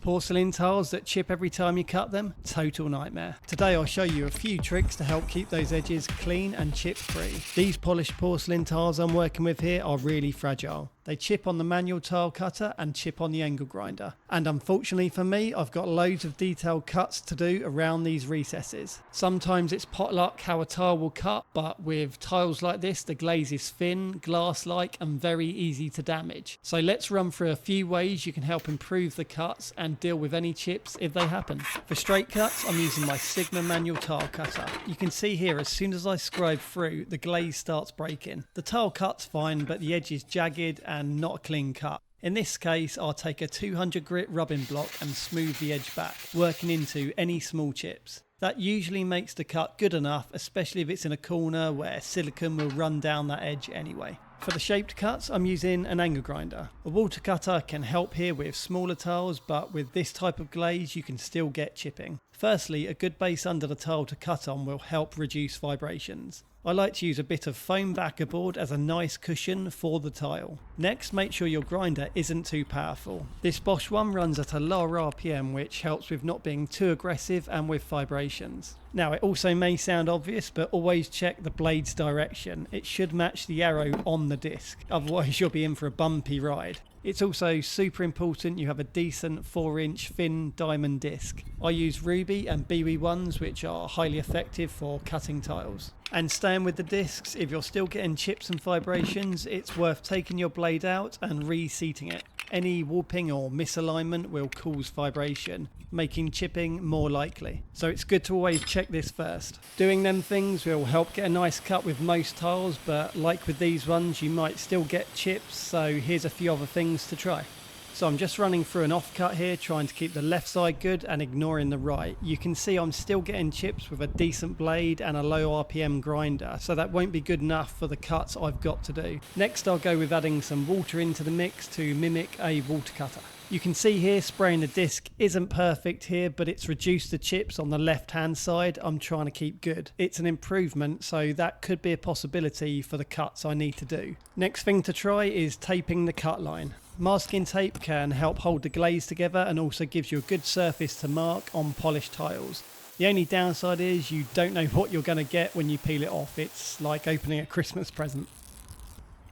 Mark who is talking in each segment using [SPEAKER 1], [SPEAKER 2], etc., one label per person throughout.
[SPEAKER 1] Porcelain tiles that chip every time you cut them? Total nightmare. Today I'll show you a few tricks to help keep those edges clean and chip free. These polished porcelain tiles I'm working with here are really fragile. They chip on the manual tile cutter and chip on the angle grinder. And unfortunately for me, I've got loads of detailed cuts to do around these recesses. Sometimes it's potluck how a tile will cut, but with tiles like this, the glaze is thin, glass-like and very easy to damage. So let's run through a few ways you can help improve the cuts and deal with any chips if they happen. For straight cuts, I'm using my Sigma manual tile cutter. You can see here as soon as I scribe through, the glaze starts breaking. The tile cut's fine, but the edge is jagged and not a clean cut. In this case, I'll take a 200 grit rubbing block and smooth the edge back, working into any small chips. That usually makes the cut good enough, especially if it's in a corner where silicone will run down that edge anyway. For the shaped cuts, I'm using an angle grinder. A water cutter can help here with smaller tiles, but with this type of glaze you can still get chipping. Firstly, a good base under the tile to cut on will help reduce vibrations. I like to use a bit of foam backer board as a nice cushion for the tile. Next, make sure your grinder isn't too powerful. This Bosch one runs at a lower RPM, which helps with not being too aggressive and with vibrations. Now, it also may sound obvious, but always check the blade's direction. It should match the arrow on the disc, otherwise you'll be in for a bumpy ride. It's also super important you have a decent 4-inch thin diamond disc. I use Ruby and Bihui ones, which are highly effective for cutting tiles. And staying with the discs, if you're still getting chips and vibrations, it's worth taking your blade out and reseating it. Any warping or misalignment will cause vibration, making chipping more likely. So it's good to always check this first. Doing them things will help get a nice cut with most tiles, but like with these ones, you might still get chips, so here's a few other things to try. So I'm just running through an offcut here, trying to keep the left side good and ignoring the right. You can see I'm still getting chips with a decent blade and a low RPM grinder, so that won't be good enough for the cuts I've got to do. Next I'll go with adding some water into the mix to mimic a water cutter. You can see here spraying the disc isn't perfect here, but it's reduced the chips on the left hand side I'm trying to keep good. It's an improvement, so that could be a possibility for the cuts I need to do. Next thing to try is taping the cut line. Masking tape can help hold the glaze together and also gives you a good surface to mark on polished tiles. The only downside is you don't know what you're going to get when you peel it off. It's like opening a Christmas present.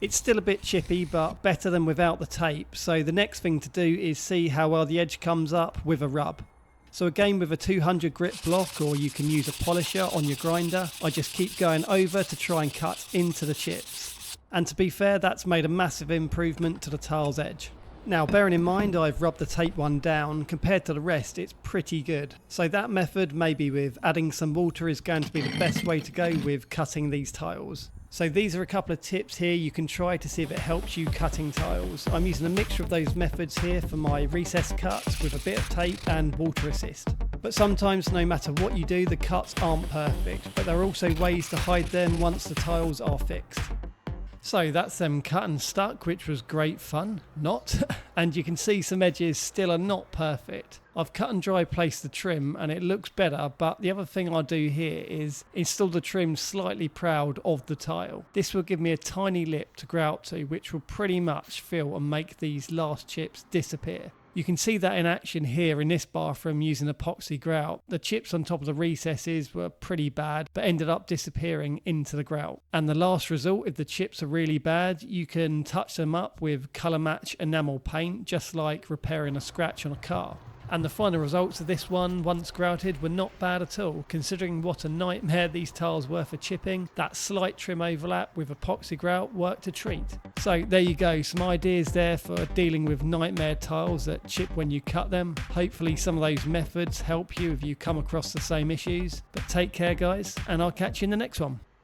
[SPEAKER 1] It's still a bit chippy, but better than without the tape, so the next thing to do is see how well the edge comes up with a rub. So again, with a 200 grit block, or you can use a polisher on your grinder, I just keep going over to try and cut into the chips. And to be fair, that's made a massive improvement to the tile's edge. Now, bearing in mind I've rubbed the tape one down, compared to the rest it's pretty good. So that method, maybe with adding some water, is going to be the best way to go with cutting these tiles. So these are a couple of tips here you can try to see if it helps you cutting tiles. I'm using a mixture of those methods here for my recess cuts with a bit of tape and water assist. But sometimes, no matter what you do, the cuts aren't perfect, but there are also ways to hide them once the tiles are fixed. So that's them cut and stuck, which was great fun. Not. And you can see some edges still are not perfect. I've cut and dry placed the trim and it looks better, but the other thing I'll do here is install the trim slightly proud of the tile. This will give me a tiny lip to grout to, which will pretty much fill and make these last chips disappear. You can see that in action here in this bathroom using epoxy grout. The chips on top of the recesses were pretty bad, but ended up disappearing into the grout. And the last result, if the chips are really bad, you can touch them up with colour match enamel paint, just like repairing a scratch on a car. And the final results of this one, once grouted, were not bad at all. Considering what a nightmare these tiles were for chipping, that slight trim overlap with epoxy grout worked a treat. So there you go, some ideas there for dealing with nightmare tiles that chip when you cut them. Hopefully some of those methods help you if you come across the same issues. But take care guys, and I'll catch you in the next one.